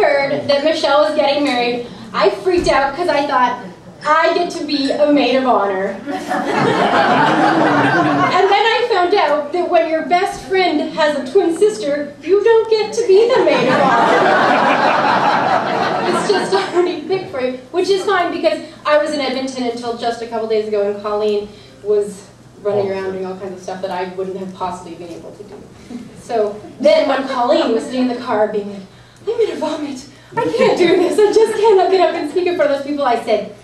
heard that Michelle was getting married, I freaked out because I thought, I get to be a maid of honor. And then I found out that when your best friend has a twin sister, you don't get to be the maid of honor. It's just already picked for you, which is fine because I was in Edmonton until just a couple days ago and Colleen was running around doing all kinds of stuff that I wouldn't have possibly been able to do. So then when Colleen was sitting in the car being like, I'm gonna vomit, I can't do this, I just cannot get up and speak in front of those people, I said,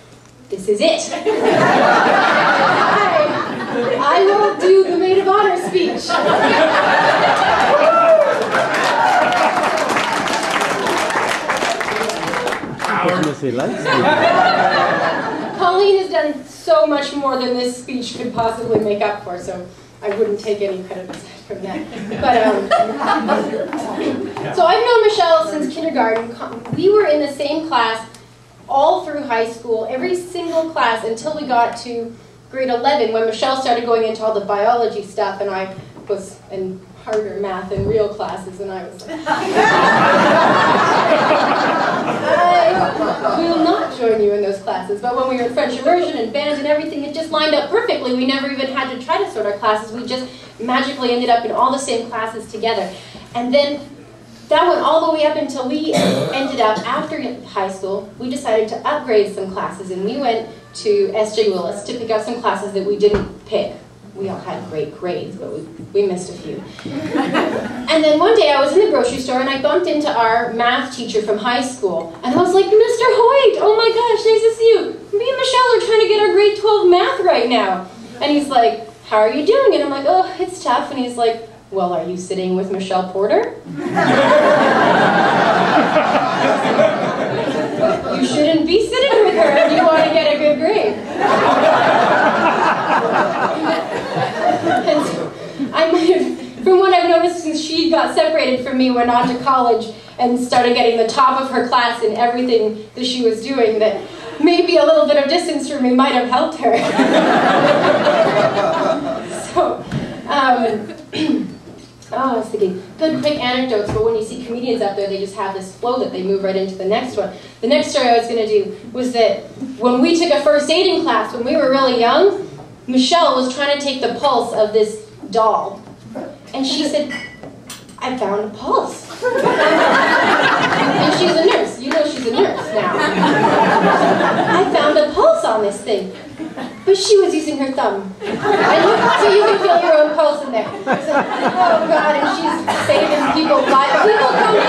this is it. I will do the maid of honor speech. Colleen has done so much more than this speech could possibly make up for, so I wouldn't take any credit aside from that. But so I've known Michelle since kindergarten. We were in the same class all through high school, every single class until we got to grade 11 when Michelle started going into all the biology stuff and I was in harder math and real classes and I was like, I will not join you in those classes. But when we were in French immersion and band and everything, it just lined up perfectly. We never even had to try to sort our classes. We just magically ended up in all the same classes together. And then that went all the way up until we ended up, after high school, we decided to upgrade some classes and we went to S.J. Willis to pick up some classes that we didn't pick. We all had great grades, but we missed a few. And then one day I was in the grocery store and I bumped into our math teacher from high school. And I was like, Mr. Hoyt, oh my gosh, nice to see you. Me and Michelle are trying to get our grade 12 math right now. And he's like, how are you doing? And I'm like, oh, it's tough. And he's like, well, are you sitting with Michelle Porter? You shouldn't be sitting with her if you want to get a good grade. And so I might have, from what I've noticed since she got separated from me, went on to college and started getting the top of her class in everything that she was doing, that maybe a little bit of distance from me might have helped her. So, I was thinking, good quick anecdotes, but when you see comedians up there, they just have this flow that they move right into the next one. The next story I was going to do was that when we took a first aiding class, when we were really young, Michelle was trying to take the pulse of this doll. And she said, I found a pulse. And she's a nurse. You know she's a nurse now. I found a pulse on this thing. But she was using her thumb. So you can feel your own pulse in there. So, oh God, and she's saving people's lives. People come in to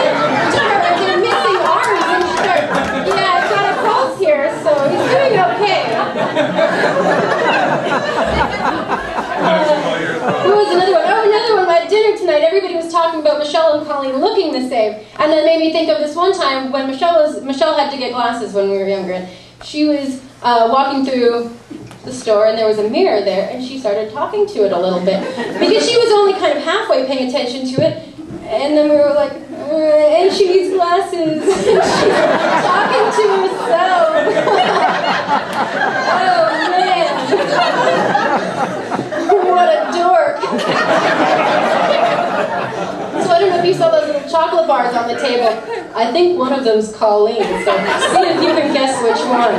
her and they're missing arms and she starts, yeah, I've got a pulse here, so he's doing okay. Who was another one? Oh, another one. At dinner tonight, everybody was talking about Michelle and Colleen looking the same. And that made me think of this one time when Michelle had to get glasses when we were younger. And she was walking through the store and there was a mirror there and she started talking to it a little bit because she was only kind of halfway paying attention to it, and then we were like, and she needs glasses and she's talking to herself. Oh man, what a dork. So I don't know if you saw those little chocolate bars on the table. I think one of them's Colleen, so see if you can guess which one.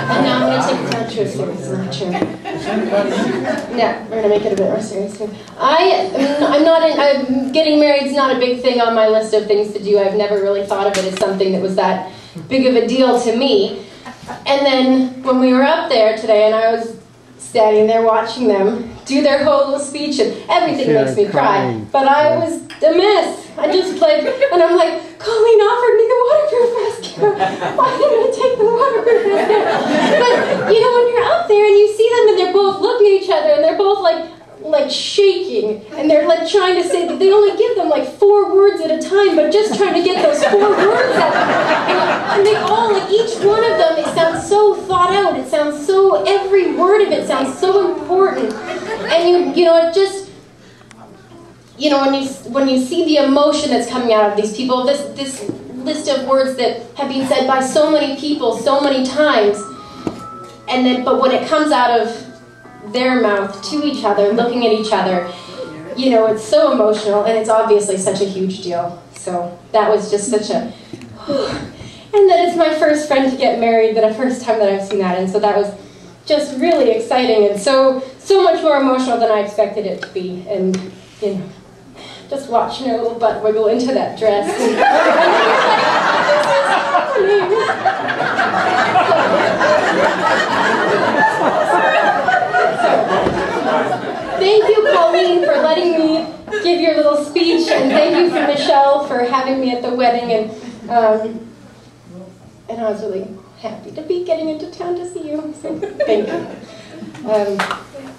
And now I'm going to take this not true serious, not true. No, we're going to make it a bit more serious. Getting married is not a big thing on my list of things to do. I've never really thought of it as something that was that big of a deal to me. And then when we were up there today and I was standing there watching them do their whole little speech and everything makes me cry. But I was a mess. I just and I'm like, Colleen offered me the waterproof mascara. Why didn't I take the waterproof mascara? But, you know, when you're out there and you see them and they're both looking at each other and they're both like shaking and they're like trying to say that they only give them like 4 words at a time, but just trying to get those 4 words out. And they all, like each one of them, it sounds so thought out. It sounds so, every word of it sounds so important. And you know, it just, you know, when you see the emotion that's coming out of these people, this list of words that have been said by so many people so many times, but when it comes out of their mouth to each other, looking at each other, you know, it's so emotional, and it's obviously such a huge deal. So that was just such a... And then it's my first friend to get married, the first time that I've seen that, and so that was just really exciting, and so much more emotional than I expected it to be. And, you know, just watching her little butt wiggle into that dress. Thank you, Pauline, for letting me give your little speech, and thank you for Michelle for having me at the wedding, and I was really happy to be getting into town to see you, so thank you.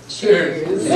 Cheers.